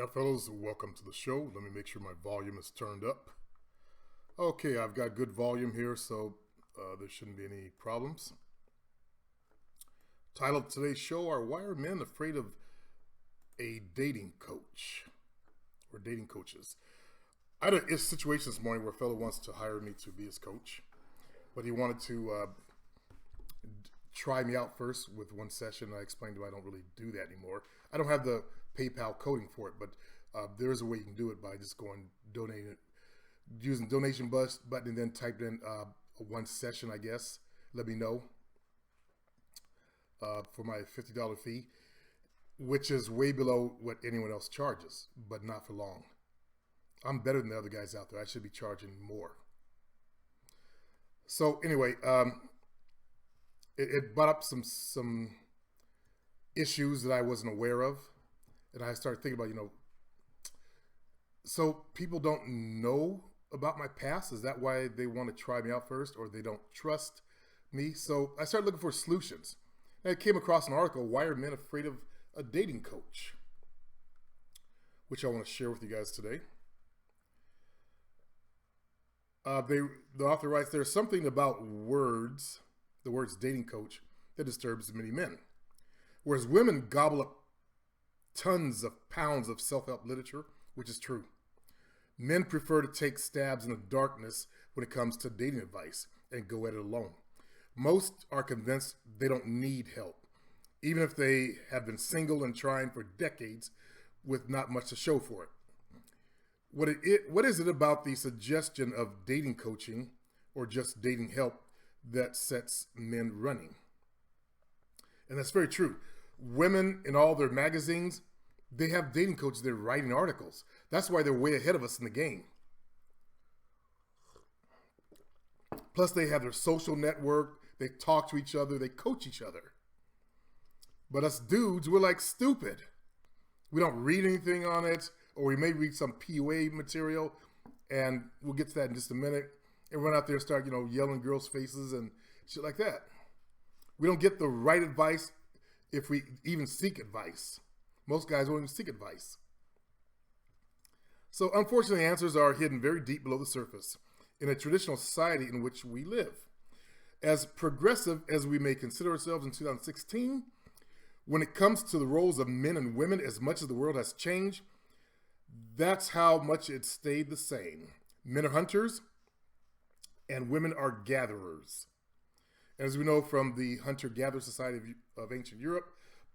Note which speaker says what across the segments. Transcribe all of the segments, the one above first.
Speaker 1: Yeah, fellas, welcome to the show. Let me make sure my volume is turned up. Okay, I've got good volume here, so there shouldn't be any problems. Title of today's show are Why Are Men Afraid of a Dating Coach? Or dating coaches. I had a situation this morning where a fellow wants to hire me to be his coach, but he wanted to try me out first with one session. I explained to him I don't really do that anymore. I don't have the PayPal coding for it, but there is a way you can do it by just going donate it, using donation button, and then type in one session, I guess. Let me know for my $50 fee, which is way below what anyone else charges, but not for long. I'm better than the other guys out there. I should be charging more. So anyway, it brought up some issues that I wasn't aware of. And I started thinking about, so people don't know about my past. Is that why they want to try me out first, or they don't trust me? So I started looking for solutions. And I came across an article, Why Are Men Afraid of a Dating Coach? Which I want to share with you guys today. The author writes, there's something about the words dating coach, that disturbs many men. Whereas women gobble up tons of pounds of self-help literature, which is true. Men prefer to take stabs in the darkness when it comes to dating advice and go at it alone. Most are convinced they don't need help, even if they have been single and trying for decades with not much to show for it. What is it about the suggestion of dating coaching or just dating help that sets men running? And that's very true. Women in all their magazines, they have dating coaches. They're writing articles. That's why they're way ahead of us in the game. Plus, they have their social network. They talk to each other. They coach each other. But us dudes, we're like stupid. We don't read anything on it, or we may read some PUA material, and we'll get to that in just a minute, and run out there and start, yelling girls' faces and shit like that. We don't get the right advice if we even seek advice. Most guys won't even seek advice. So unfortunately, answers are hidden very deep below the surface in a traditional society in which we live. As progressive as we may consider ourselves in 2016, when it comes to the roles of men and women, as much as the world has changed, that's how much it stayed the same. Men are hunters and women are gatherers. As we know from the hunter-gatherer society of ancient Europe,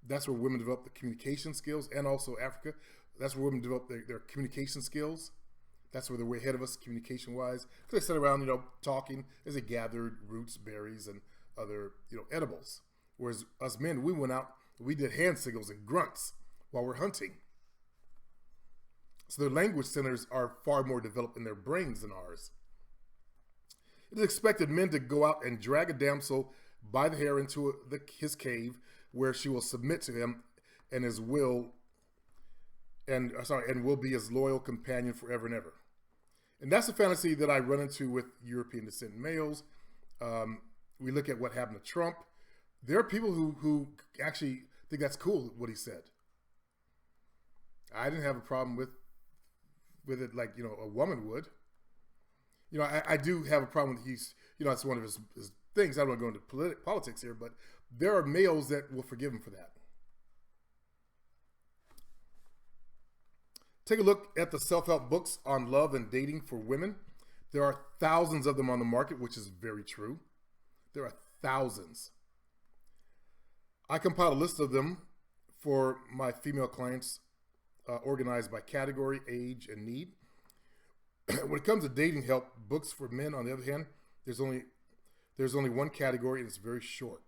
Speaker 1: that's where women develop the communication skills, and also Africa. That's where women develop their communication skills. That's where they're way ahead of us communication-wise. Because they sit around, talking as they gathered roots, berries, and other, edibles. Whereas us men, we went out, we did hand signals and grunts while we're hunting. So their language centers are far more developed in their brains than ours. It is expected men to go out and drag a damsel by the hair into his cave, where she will submit to him and will be his loyal companion forever and ever. And that's a fantasy that I run into with European descent males. We look at what happened to Trump. There are people who actually think that's cool what he said. I didn't have a problem with it like a woman would. I do have a problem with that's one of his things. I don't want to go into politics here, but there are males that will forgive him for that. Take a look at the self-help books on love and dating for women. There are thousands of them on the market, which is very true. There are thousands. I compiled a list of them for my female clients, organized by category, age, and need. When it comes to dating help books for men, on the other hand, there's only one category, and it's very short.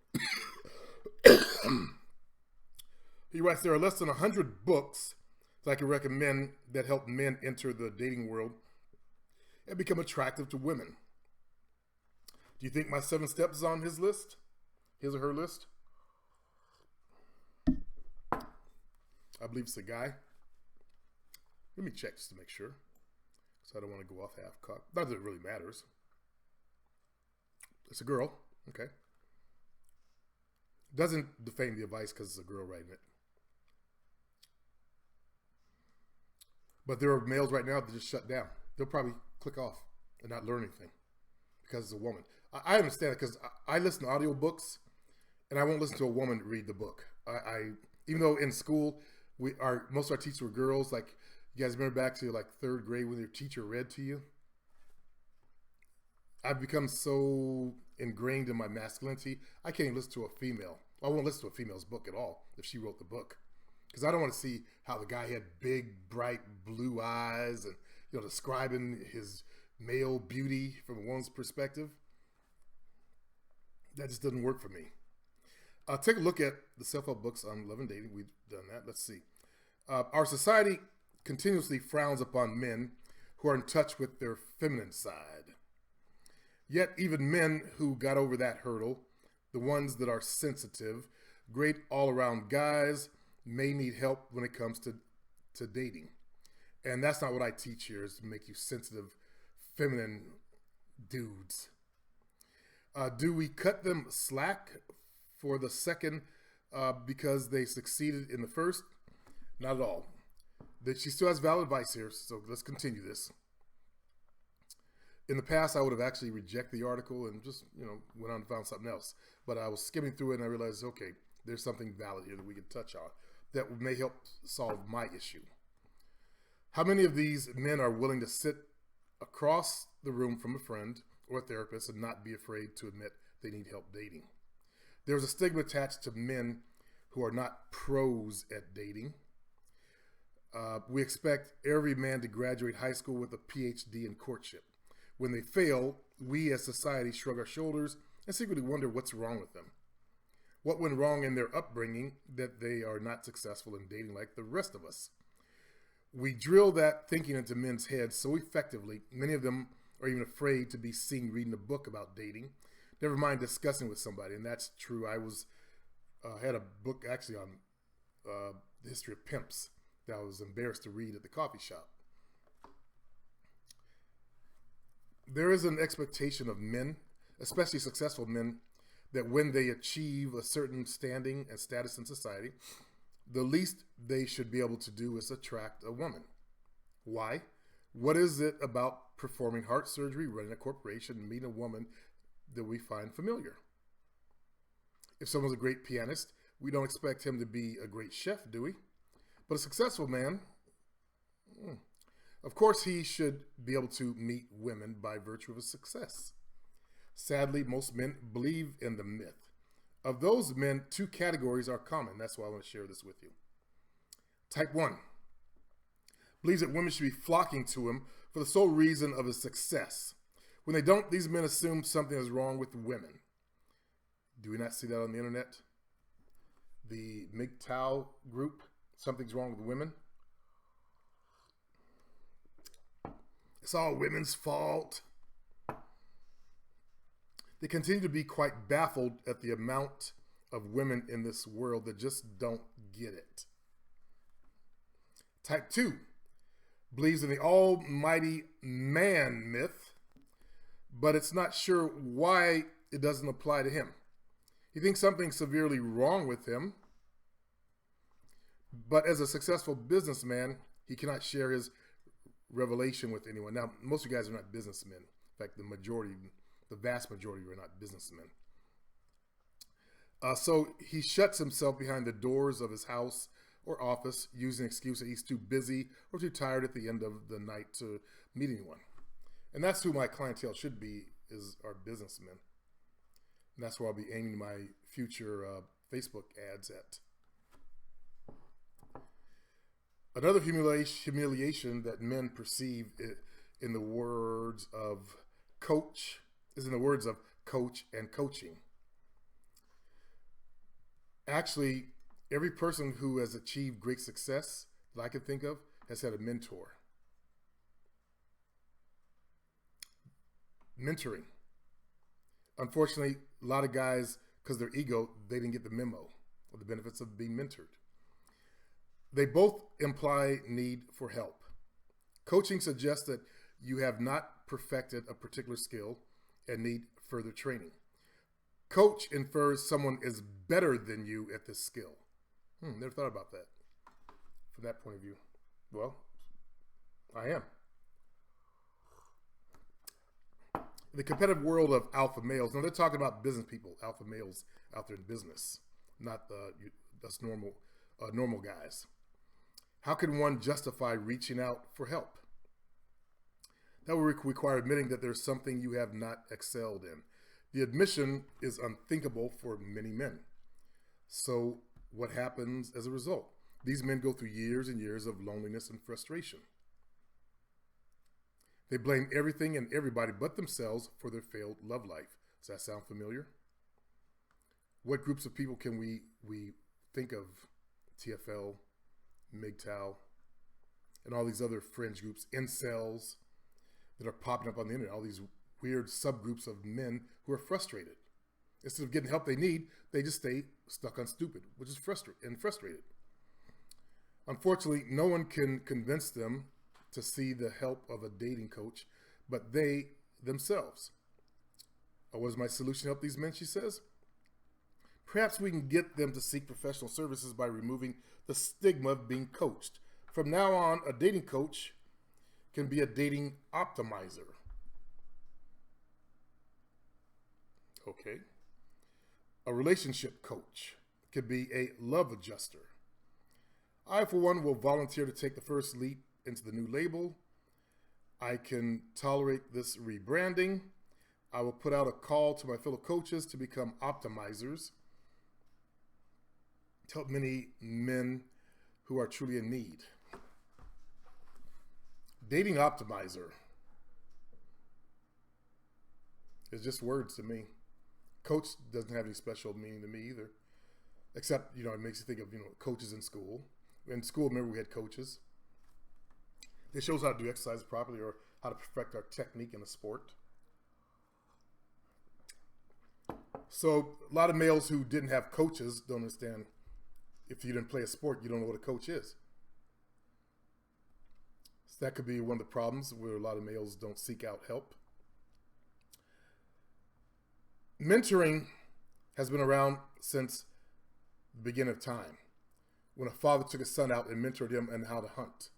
Speaker 1: He writes, there are less than 100 books that I can recommend that help men enter the dating world and become attractive to women. Do you think my 7 steps is on his list? His or her list? I believe it's a guy. Let me check just to make sure, so I don't want to go off half-cocked. Not that it really matters. It's a girl. Okay. Doesn't defame the advice because it's a girl writing it. But there are males right now that just shut down. They'll probably click off and not learn anything because it's a woman. I understand it because I listen to audiobooks and I won't listen to a woman read the book. I even though in school most of our teachers were girls. Like, you guys remember back to like third grade when your teacher read to you? I've become so ingrained in my masculinity, I can't even listen to a female. I won't listen to a female's book at all if she wrote the book, because I don't want to see how the guy had big, bright blue eyes and, you know, describing his male beauty from a woman's perspective. That just doesn't work for me. Take a look at the self-help books on love and dating. We've done that. Let's see. Our society continuously frowns upon men who are in touch with their feminine side. Yet even men who got over that hurdle, the ones that are sensitive, great all-around guys, may need help when it comes to dating. And that's not what I teach here, is to make you sensitive, feminine dudes. Do we cut them slack for the second because they succeeded in the first? Not at all. She still has valid advice here, so let's continue this. In the past, I would have actually rejected the article and just, went on and found something else. But I was skimming through it and I realized, okay, there's something valid here that we can touch on that may help solve my issue. How many of these men are willing to sit across the room from a friend or a therapist and not be afraid to admit they need help dating? There's a stigma attached to men who are not pros at dating. We expect every man to graduate high school with a PhD in courtship. When they fail, we as society shrug our shoulders and secretly wonder what's wrong with them. What went wrong in their upbringing that they are not successful in dating like the rest of us? We drill that thinking into men's heads so effectively, many of them are even afraid to be seen reading a book about dating, never mind discussing with somebody. And that's true. I had a book actually on the history of pimps that I was embarrassed to read at the coffee shop. There is an expectation of men, especially successful men, that when they achieve a certain standing and status in society, the least they should be able to do is attract a woman. Why? What is it about performing heart surgery, running a corporation, and meeting a woman that we find familiar? If someone's a great pianist, we don't expect him to be a great chef, do we? But a successful man, of course he should be able to meet women by virtue of his success. Sadly, most men believe in the myth. Of those men, two categories are common. That's why I want to share this with you. Type 1 believes that women should be flocking to him for the sole reason of his success. When they don't, these men assume something is wrong with women. Do we not see that on the internet? The MGTOW group, something's wrong with women. It's all women's fault. They continue to be quite baffled at the amount of women in this world that just don't get it. Type 2 believes in the almighty man myth, but it's not sure why it doesn't apply to him. He thinks something's severely wrong with him, but as a successful businessman, he cannot share his revelation with anyone. Now, most of you guys are not businessmen. In fact, the vast majority are not businessmen. So he shuts himself behind the doors of his house or office using the excuse that he's too busy or too tired at the end of the night to meet anyone. And that's who my clientele should be, is our businessmen. And that's where I'll be aiming my future Facebook ads at. Another humiliation that men perceive in the words of coach and coaching. Actually, every person who has achieved great success that I can think of has had a mentor. Mentoring. Unfortunately, a lot of guys, because of their ego, they didn't get the memo of the benefits of being mentored. They both imply need for help. Coaching suggests that you have not perfected a particular skill and need further training. Coach infers someone is better than you at this skill. Never thought about that from that point of view. Well, I am. The competitive world of alpha males. Now they're talking about business people, alpha males out there in business, not us normal guys. How can one justify reaching out for help? That will require admitting that there's something you have not excelled in. The admission is unthinkable for many men. So what happens as a result? These men go through years and years of loneliness and frustration. They blame everything and everybody but themselves for their failed love life. Does that sound familiar? What groups of people can we think of? TFL, MGTOW, and all these other fringe groups, incels, that are popping up on the internet, all these weird subgroups of men who are frustrated. Instead of getting help they need, they just stay stuck on stupid, which is frustrated. Unfortunately, no one can convince them to see the help of a dating coach, but they themselves. What is my solution to help these men, she says? Perhaps we can get them to seek professional services by removing the stigma of being coached. From now on, a dating coach can be a dating optimizer. Okay. A relationship coach could be a love adjuster. I, for one, will volunteer to take the first leap into the new label. I can tolerate this rebranding. I will put out a call to my fellow coaches to become optimizers to help many men who are truly in need. Dating optimizer is just words to me. Coach doesn't have any special meaning to me either, except, it makes you think of, coaches in school. In school, remember, we had coaches. They show us how to do exercise properly or how to perfect our technique in a sport. So a lot of males who didn't have coaches don't understand, if you didn't play a sport, you don't know what a coach is. So that could be one of the problems where a lot of males don't seek out help. Mentoring has been around since the beginning of time, when a father took his son out and mentored him on how to hunt.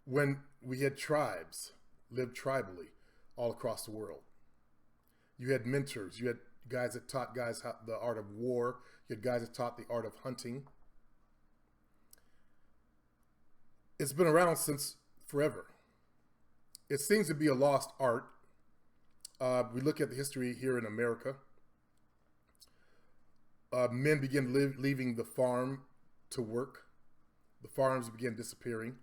Speaker 1: When we had tribes, lived tribally all across the world. You had mentors. You had guys that taught guys the art of war. You had guys that taught the art of hunting. It's been around since forever. It seems to be a lost art. We look at the history here in America. Men began leaving the farm to work. The farms began disappearing.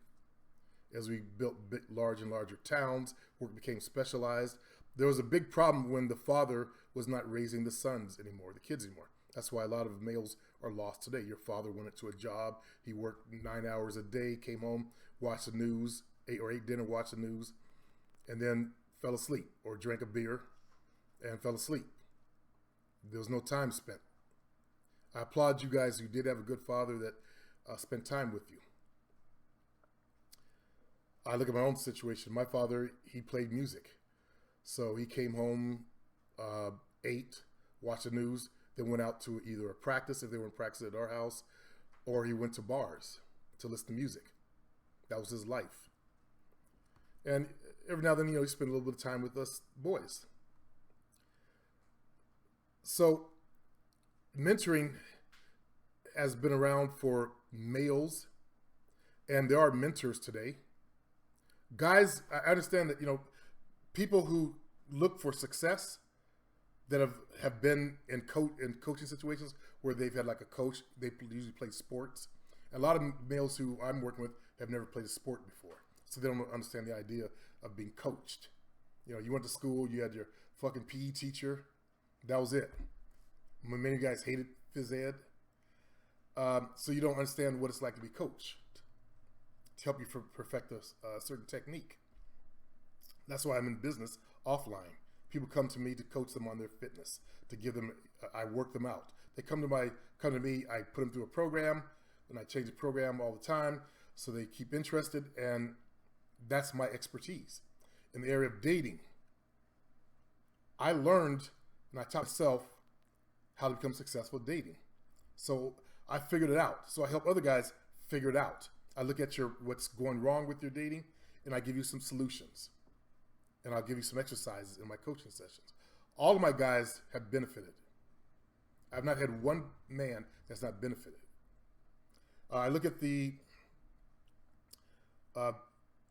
Speaker 1: As we built large and larger towns, work became specialized. There was a big problem when the father was not raising the sons anymore, the kids anymore. That's why a lot of males are lost today. Your father went into a job, he worked 9 hours a day, came home, watched the news, ate dinner, watched the news, and then fell asleep or drank a beer and fell asleep. There was no time spent. I applaud you guys who did have a good father that spent time with you. I look at my own situation. My father, he played music. So he came home, ate, watched the news, then went out to either a practice, if they were in practice at our house, or he went to bars to listen to music. That was his life. And every now and then, he spent a little bit of time with us boys. So mentoring has been around for males, and there are mentors today. Guys, I understand that, people who look for success that have been in coaching situations where they've had like a coach, they usually play sports. A lot of males who I'm working with have never played a sport before. So they don't understand the idea of being coached. You went to school, you had your fucking PE teacher. That was it. Many guys hated phys ed. So you don't understand what it's like to be coached to help you perfect a certain technique. That's why I'm in business offline. People come to me to coach them on their fitness, to give them, I work them out. They come to me, I put them through a program, and I change the program all the time so they keep interested, and that's my expertise. In the area of dating, I learned, and I taught myself how to become successful dating. So I figured it out. So I help other guys figure it out. I look at what's going wrong with your dating, and I give you some solutions. And I'll give you some exercises in my coaching sessions. All of my guys have benefited. I've not had one man that's not benefited. I look at the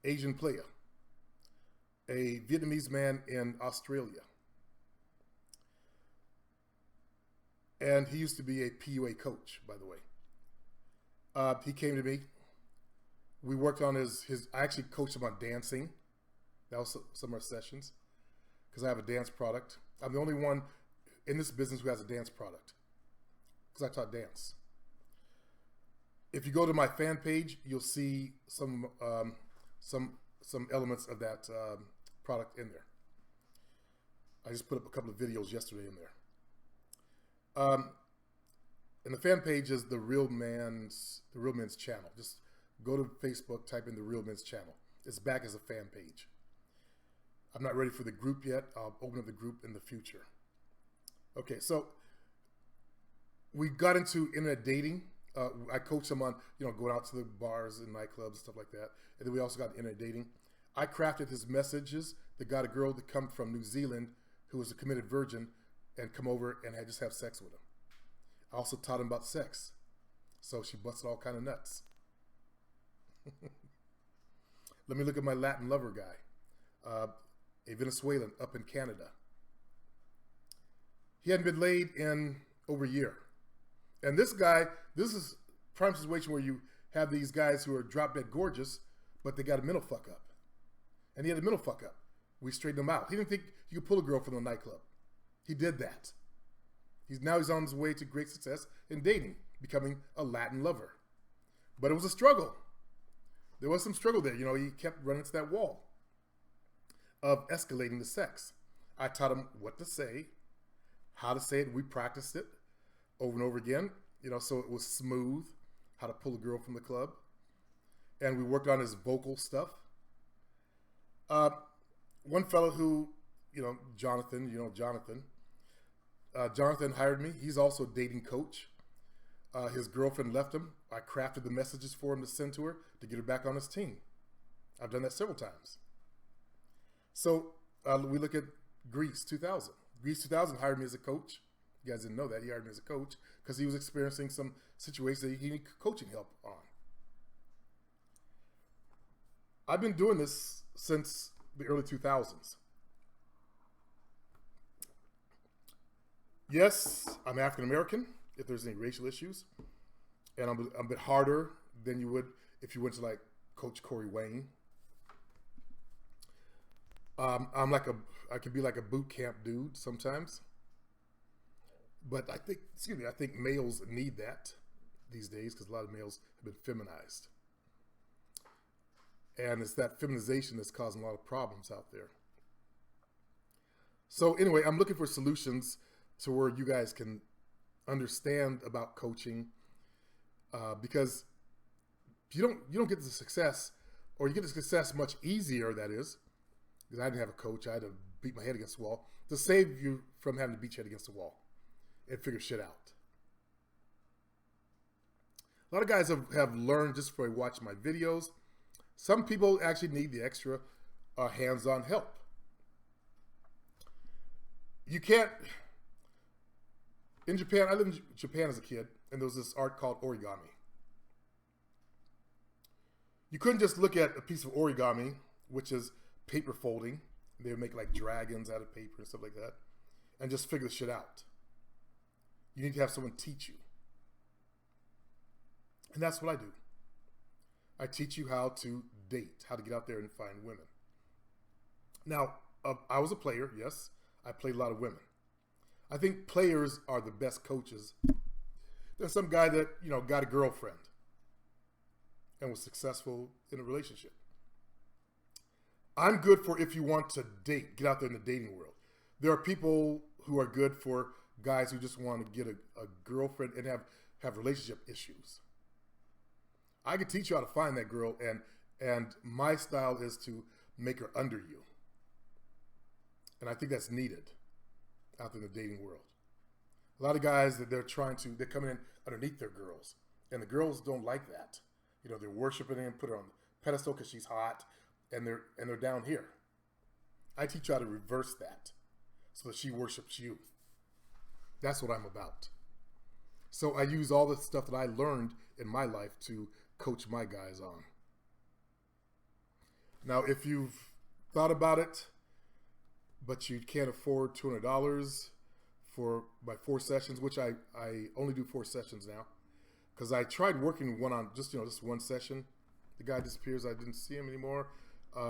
Speaker 1: Asian player, a Vietnamese man in Australia. And he used to be a PUA coach, by the way. He came to me. We worked on I actually coached him on dancing. That was some of our sessions, because I have a dance product. I'm the only one in this business who has a dance product, because I taught dance. If you go to my fan page, you'll see some elements of that product in there. I just put up a couple of videos yesterday in there. And the fan page is the Real Men's channel. Just go to Facebook, type in the Real Men's channel. It's back as a fan page. I'm not ready for the group yet. I'll open up the group in the future. Okay, so we got into internet dating. I coached them on, going out to the bars and nightclubs and stuff like that. And then we also got internet dating. I crafted his messages that got a girl to come from New Zealand who was a committed virgin and come over and just have sex with him. I also taught him about sex. So she busted all kind of nuts. Let me look at my Latin lover guy. A Venezuelan up in Canada. He hadn't been laid in over a year. And this guy, this is prime situation where you have these guys who are drop dead gorgeous, but they got a mental fuck up. And he had a mental fuck up. We straightened him out. He didn't think he could pull a girl from the nightclub. He did that. He's on his way to great success in dating, becoming a Latin lover. But it was a struggle. There was some struggle there. He kept running to that wall of escalating the sex. I taught him what to say, how to say it. We practiced it over and over again, so it was smooth, how to pull a girl from the club. And we worked on his vocal stuff. One fellow who, Jonathan, Jonathan hired me. He's also a dating coach. His girlfriend left him. I crafted the messages for him to send to her to get her back on his team. I've done that several times. So we look at Greece 2000. Greece 2000 hired me as a coach. You guys didn't know that. He hired me as a coach because he was experiencing some situations that he needed coaching help on. I've been doing this since the early 2000s. Yes, I'm African American, if there's any racial issues. And I'm a bit harder than you would if you went to like Coach Corey Wayne. I can be like a boot camp dude sometimes. But I think males need that these days because a lot of males have been feminized. And it's that feminization that's causing a lot of problems out there. So anyway, I'm looking for solutions to where you guys can understand about coaching, because you don't get the success, or you get the success much easier, that is, because I didn't have a coach. I had to beat my head against the wall to save you from having to beat your head against the wall and figure shit out. A lot of guys have learned just by watching my videos. Some people actually need the extra hands-on help. You can't... In Japan, I lived in Japan as a kid, and there was this art called origami. You couldn't just look at a piece of origami, which is paper folding. They would make like dragons out of paper and stuff like that, and just figure the shit out. You need to have someone teach you. And that's what I do. I teach you how to date, how to get out there and find women. Now, I was a player, yes. I played a lot of women. I think players are the best coaches. There's some guy that, got a girlfriend and was successful in a relationship. I'm good for if you want to date, get out there in the dating world. There are people who are good for guys who just want to get a girlfriend and have relationship issues. I can teach you how to find that girl, and my style is to make her under you. And I think that's needed out in the dating world. A lot of guys that they're coming in underneath their girls, and the girls don't like that. You know, they're worshiping him, put her on the pedestal because she's hot, and they're down here. I teach you how to reverse that so that she worships you. That's what I'm about. So I use all the stuff that I learned in my life to coach my guys on. Now, if you've thought about it, but you can't afford $200 for my 4 sessions, which I only do 4 sessions now, because I tried working one on just one session. The guy disappears. I didn't see him anymore.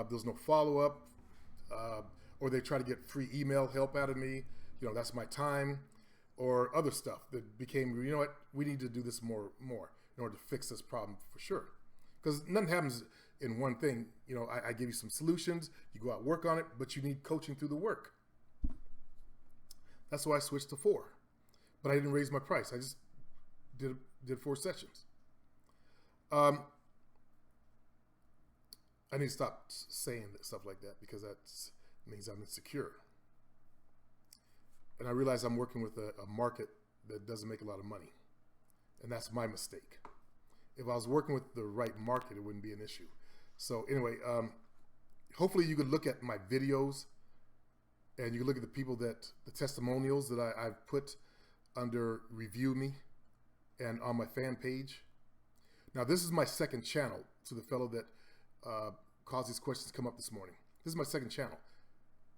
Speaker 1: There's no follow-up, or they try to get free email help out of me. You know, that's my time, or other stuff that became, you know what, we need to do this more in order to fix this problem for sure. Because nothing happens in one thing. You know, I give you some solutions, you go out work on it, but you need coaching through the work. That's why I switched to 4. But I didn't raise my price. I just did 4 sessions. I need to stop saying stuff like that because that means I'm insecure. And I realize I'm working with a market that doesn't make a lot of money. And that's my mistake. If I was working with the right market, it wouldn't be an issue. So anyway, hopefully you could look at my videos and you can look at the testimonials that I've put under Review Me and on my fan page. Now, this is my second channel to the fellow that caused these questions to come up this morning. This is my second channel.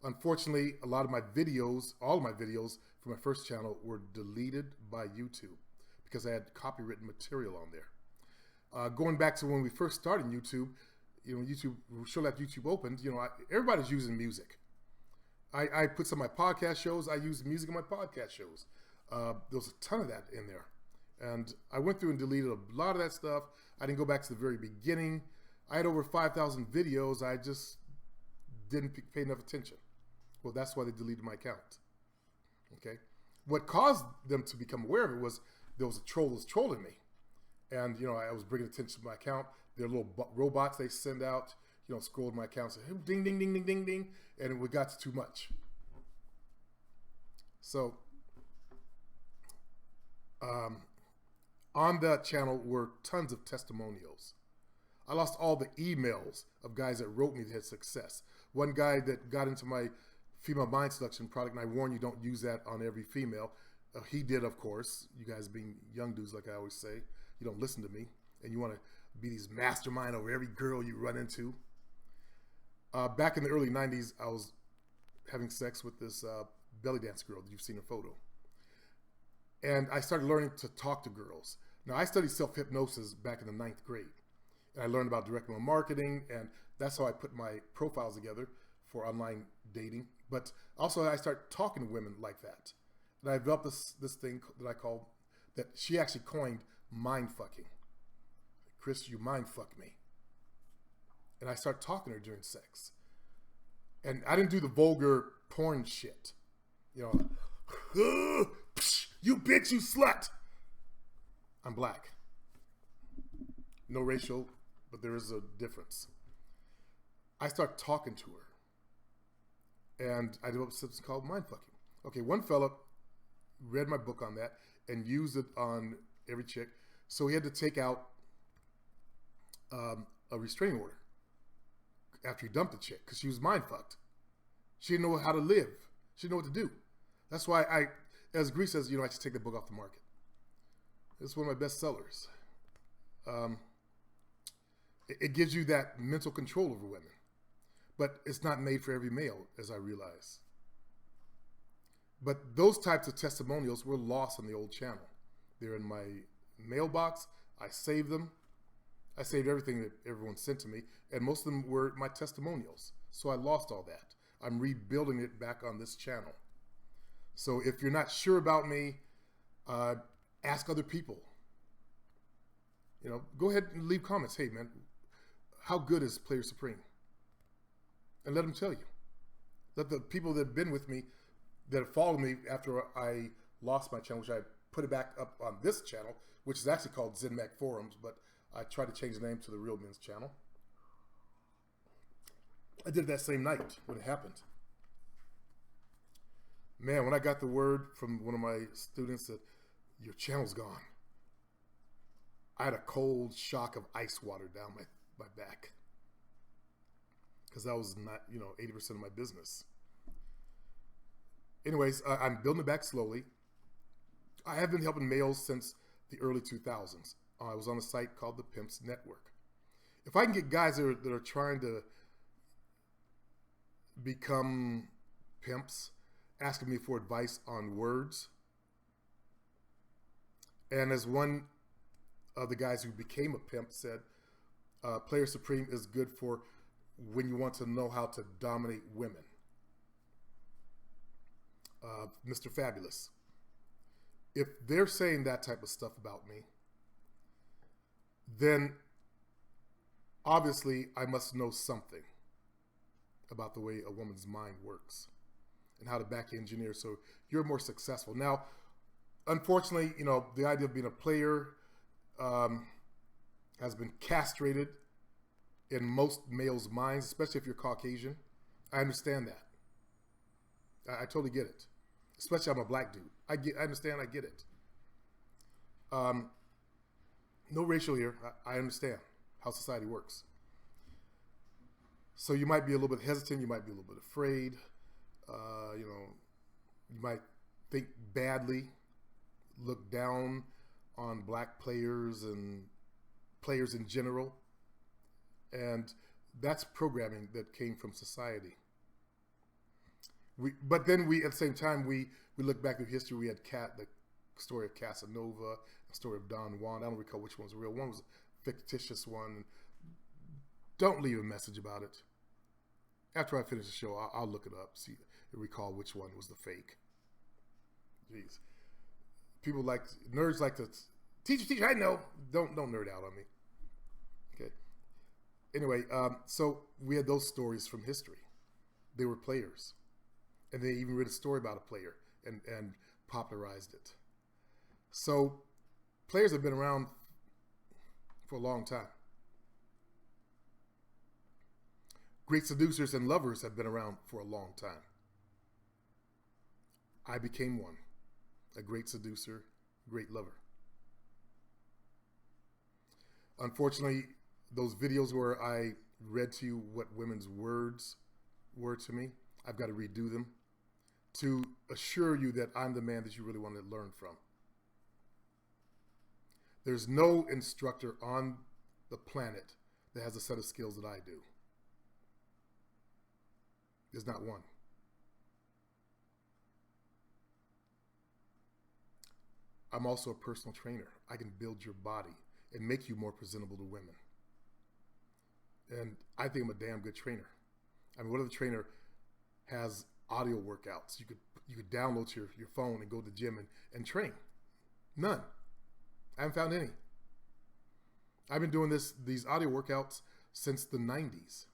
Speaker 1: Unfortunately, a lot of my videos, all of my videos from my first channel were deleted by YouTube because I had copywritten material on there. Going back to when we first started YouTube, you know, shortly after YouTube opened, you know, everybody's using music. I put some of my podcast shows, I use music in my podcast shows. There was a ton of that in there. And I went through and deleted a lot of that stuff. I didn't go back to the very beginning. I had over 5,000 videos. I just didn't pay enough attention. Well, that's why they deleted my account. Okay. What caused them to become aware of it was there was a troll that was trolling me. And, you know, I was bringing attention to my account. There are little robots they send out, you know, scrolled my account, say, ding, ding, ding, ding, ding, ding. And it got to too much. So, on that channel were tons of testimonials. I lost all the emails of guys that wrote me that had success. One guy that got into my female mind seduction product, and I warn you, don't use that on every female. He did, of course. You guys being young dudes, like I always say, you don't listen to me, and you want to be these mastermind over every girl you run into. Back in the early 90s, I was having sex with this belly dance girl that you've seen her photo. And I started learning to talk to girls. Now, I studied self-hypnosis back in the 9th grade. And I learned about direct mail marketing, and that's how I put my profiles together for online dating. But also, I started talking to women like that. And I developed this thing that I call, that she actually coined, mind fucking. Chris, you mind fuck me. And I started talking to her during sex. And I didn't do the vulgar porn shit. You know, you bitch, you slut. I'm black. No racial, but there is a difference. I start talking to her. And I developed something called mind fucking. Okay, one fella read my book on that and used it on every chick. So he had to take out a restraining order after he dumped the chick because she was mind fucked. She didn't know how to live. She didn't know what to do. That's why as Greece says, you know, I should take the book off the market. It's one of my best sellers. It gives you that mental control over women, but it's not made for every male, as I realize. But those types of testimonials were lost on the old channel. They're in my mailbox. I saved them. I saved everything that everyone sent to me, and most of them were my testimonials. So I lost all that. I'm rebuilding it back on this channel. So if you're not sure about me, ask other people. You know, go ahead and leave comments. Hey, man, how good is Player Supreme? And let them tell you. Let the people that have been with me, that have followed me after I lost my channel, which I put it back up on this channel, which is actually called ZenMac Forums, but I tried to change the name to the Real Men's channel. I did it that same night when it happened. Man, when I got the word from one of my students that your channel's gone, I had a cold shock of ice water down my back because that was not, 80% of my business. Anyways, I'm building it back slowly. I have been helping males since the early 2000s. I was on a site called the Pimps Network. If I can get guys that are trying to become pimps, asking me for advice on words, and as one of the guys who became a pimp said, Player Supreme is good for when you want to know how to dominate women. Mr. Fabulous. If they're saying that type of stuff about me, then obviously I must know something about the way a woman's mind works and how to back engineer so you're more successful. Now, unfortunately, the idea of being a player has been castrated in most males' minds, especially if you're Caucasian. I understand that. I totally get it. Especially I'm a black dude. I understand, I get it. No racial here. I understand how society works. So you might be a little bit hesitant. You might be a little bit afraid. You might think badly, look down on black players and players in general. And that's programming that came from society. But then at the same time, we look back through history. We had the story of Casanova, the story of Don Juan. I don't recall which one was real. One was a fictitious one. Don't leave a message about it. After I finish the show, I'll look it up, see, recall which one was the fake. Jeez. Nerds like to, teacher, I know. Don't nerd out on me. Okay. Anyway, so we had those stories from history. They were players. And they even read a story about a player and popularized it. So players have been around for a long time. Great seducers and lovers have been around for a long time. I became one, a great seducer, great lover. Unfortunately, those videos where I read to you what women's words were to me, I've got to redo them to assure you that I'm the man that you really want to learn from. There's no instructor on the planet that has a set of skills that I do. There's not one. I'm also a personal trainer. I can build your body and make you more presentable to women. And I think I'm a damn good trainer. I mean, what other trainer has audio workouts? You could download to your phone and go to the gym and train. None. I haven't found any. I've been doing these audio workouts since the 90s.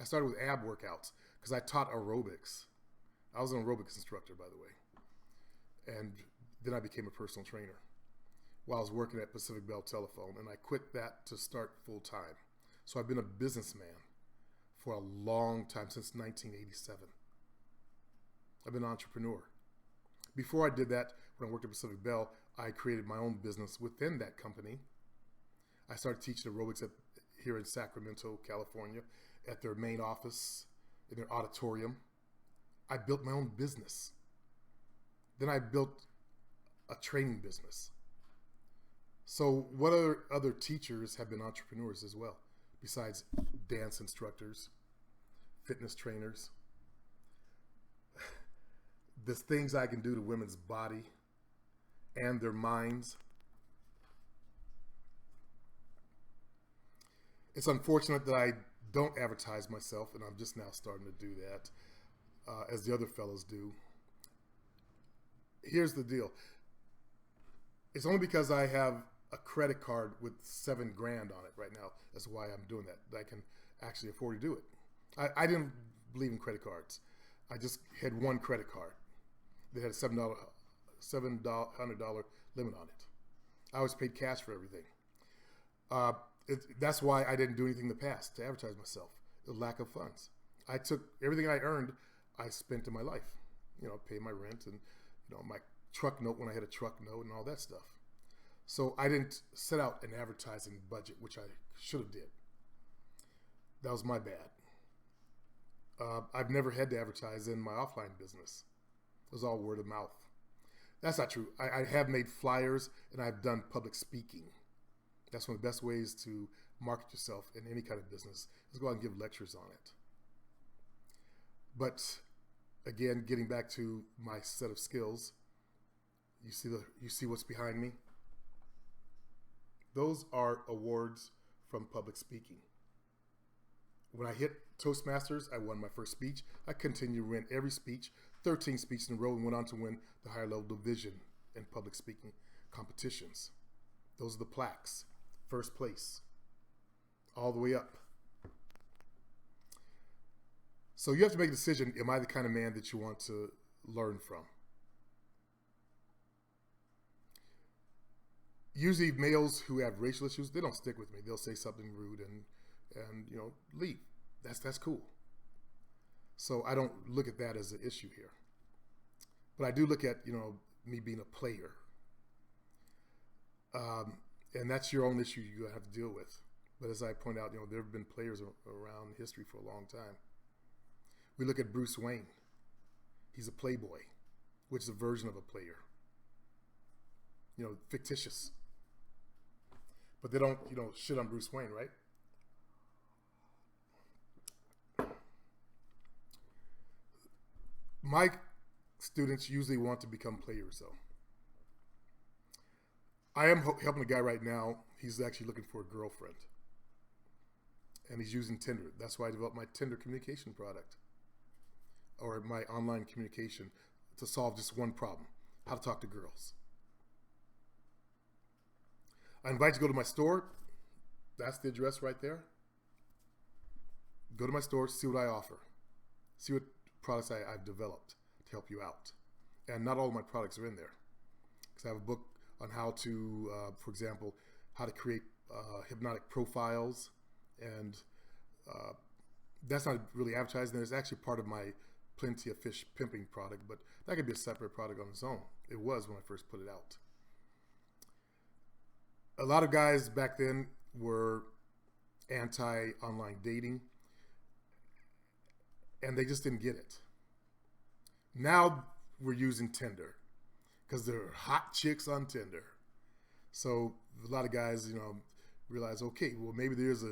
Speaker 1: I started with ab workouts because I taught aerobics. I was an aerobics instructor, by the way. And then I became a personal trainer while I was working at Pacific Bell Telephone, and I quit that to start full time. So I've been a businessman for a long time, since 1987. I've been an entrepreneur. Before I did that, when I worked at Pacific Bell, I created my own business within that company. I started teaching aerobics here in Sacramento, California, at their main office, in their auditorium. I built my own business. Then I built a training business. So what other teachers have been entrepreneurs as well, besides dance instructors, fitness trainers? The things I can do to women's body and their minds. It's unfortunate that I don't advertise myself, and I'm just now starting to do that, as the other fellows do. Here's the deal. It's only because I have a credit card with $7 grand on it right now. That's why I'm doing that. I can actually afford to do it. I didn't believe in credit cards. I just had one credit card that had a $700 limit on it. I always paid cash for everything. That's why I didn't do anything in the past to advertise myself. The lack of funds. I took everything I earned, I spent in my life. Pay my rent and my truck note when I had a truck note and all that stuff. So I didn't set out an advertising budget, which I should have did. That was my bad. I've never had to advertise in my offline business. It was all word of mouth. That's not true. I have made flyers and I've done public speaking. That's one of the best ways to market yourself in any kind of business, is go out and give lectures on it. But again, getting back to my set of skills, you see what's behind me? Those are awards from public speaking. When I hit Toastmasters, I won my first speech. I continued to win every speech, 13 speeches in a row, and went on to win the higher level division in public speaking competitions. Those are the plaques. First place, all the way up. So you have to make a decision, am I the kind of man that you want to learn from? Usually males who have racial issues, they don't stick with me. They'll say something rude and leave. That's cool. So I don't look at that as an issue here. But I do look at, me being a player. And that's your own issue you have to deal with. But as I point out, there have been players around history for a long time. We look at Bruce Wayne. He's a playboy, which is a version of a player. Fictitious. But they don't, shit on Bruce Wayne, right? My students usually want to become players, though. I am helping a guy right now. He's actually looking for a girlfriend. And he's using Tinder. That's why I developed my Tinder communication product, or my online communication, to solve just one problem: how to talk to girls. I invite you to go to my store. That's the address right there. Go to my store, see what I offer. See what products I've developed to help you out. And not all of my products are in there. Because I have a book on how to, for example, how to create hypnotic profiles. And that's not really advertising. It's actually part of my Plenty of Fish pimping product. But that could be a separate product on its own. It was when I first put it out. A lot of guys back then were anti-online dating, and they just didn't get it. Now we're using Tinder because there are hot chicks on Tinder. So a lot of guys, realize, okay, well, maybe there is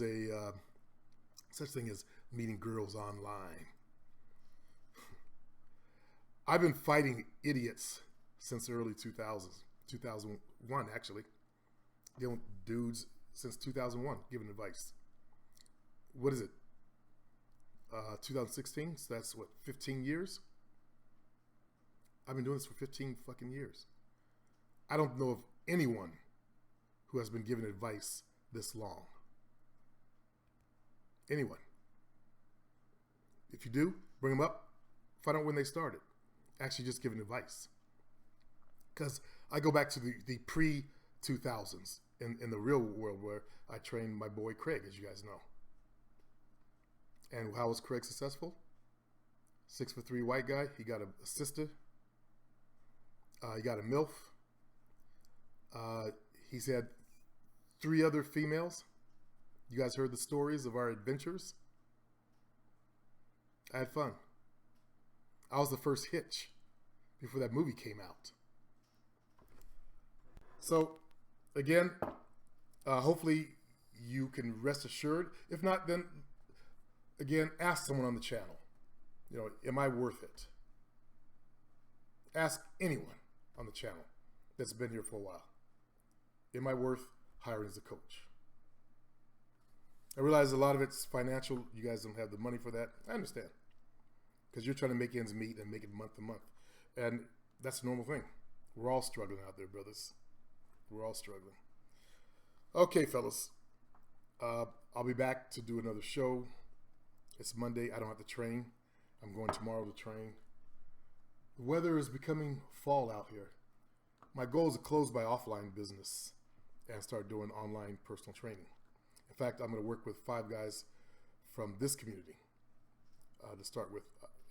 Speaker 1: a such thing as meeting girls online. I've been fighting idiots since the early 2000s. 2001, actually. Dealing with dudes since 2001, giving advice. What is it? 2016? So that's what, 15 years? I've been doing this for 15 fucking years. I don't know of anyone who has been given advice this long. Anyone. If you do, bring them up, find out when they started. Actually just giving advice. Because I go back to the pre-2000s in the real world, where I trained my boy Craig, as you guys know. And how was Craig successful? 6'3" white guy. He got a sister. He got a MILF. He's had 3 other females. You guys heard the stories of our adventures. I had fun. I was the first hitch before that movie came out. So, again, hopefully you can rest assured. If not, then, again, ask someone on the channel. Am I worth it? Ask anyone on the channel that's been here for a while. Am I worth hiring as a coach? I realize a lot of it's financial. You guys don't have the money for that. I understand. Because you're trying to make ends meet and make it month to month. And that's a normal thing. We're all struggling out there, brothers. We're all struggling. Okay, fellas. I'll be back to do another show. It's Monday. I don't have to train. I'm going tomorrow to train. The weather is becoming fall out here. My goal is to close my offline business and start doing online personal training. In fact, I'm going to work with 5 guys from this community to start with.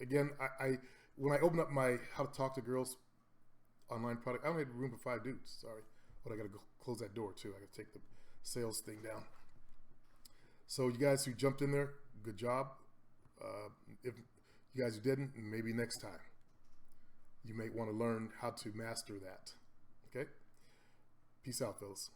Speaker 1: Again, I when I open up my How to Talk to Girls online product. I only had room for 5 dudes. Sorry, but I got to go close that door too. I got to take the sales thing down. So you guys who jumped in there, good job. If you guys who didn't, maybe next time you may want to learn how to master that. Okay? Peace out, fellas.